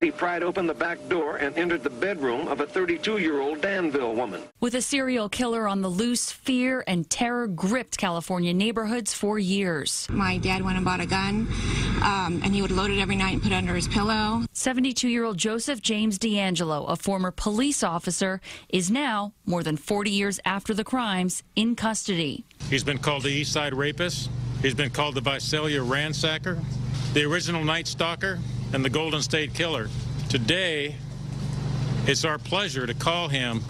He pried open the back door and entered the bedroom of a 32-year-old Danville woman. With a serial killer on the loose, fear and terror gripped California neighborhoods for years. My dad went and bought a gun, and he would load it every night and put it under his pillow. 72-year-old Joseph James DeAngelo, a former police officer, is now, more than 40 years after the crimes, in custody. He's been called the East Side Rapist. He's been called the Visalia Ransacker, the original Night Stalker, and the Golden State Killer. Today, it's our pleasure to call him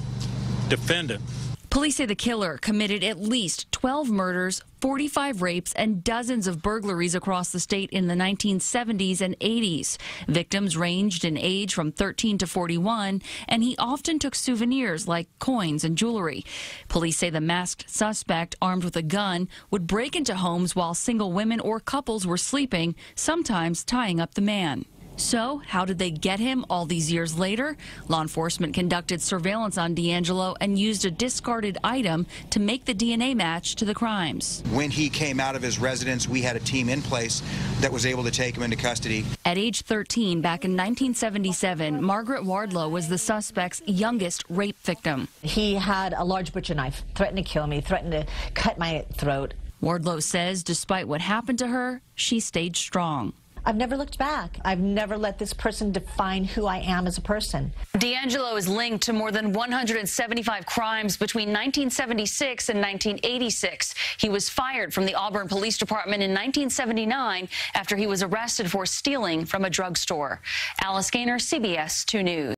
defendant. Police say the killer committed at least 12 murders, 45 rapes, and dozens of burglaries across the state in the 1970s and 80s. Victims ranged in age from 13 to 41, and he often took souvenirs like coins and jewelry. Police say the masked suspect, armed with a gun, would break into homes while single women or couples were sleeping, sometimes tying up the man. So, how did they get him all these years later? Law enforcement conducted surveillance on DeAngelo and used a discarded item to make the DNA match to the crimes. When he came out of his residence, we had a team in place that was able to take him into custody. At age 13, back in 1977, Margaret Wardlow was the suspect's youngest rape victim. He had a large butcher knife, threatened to kill me, threatened to cut my throat. Wardlow says despite what happened to her, she stayed strong. I've never looked back. I've never let this person define who I am as a person. DeAngelo is linked to more than 175 crimes between 1976 and 1986. He was fired from the Auburn Police Department in 1979 after he was arrested for stealing from a drugstore. Alice Gaynor, CBS 2 News.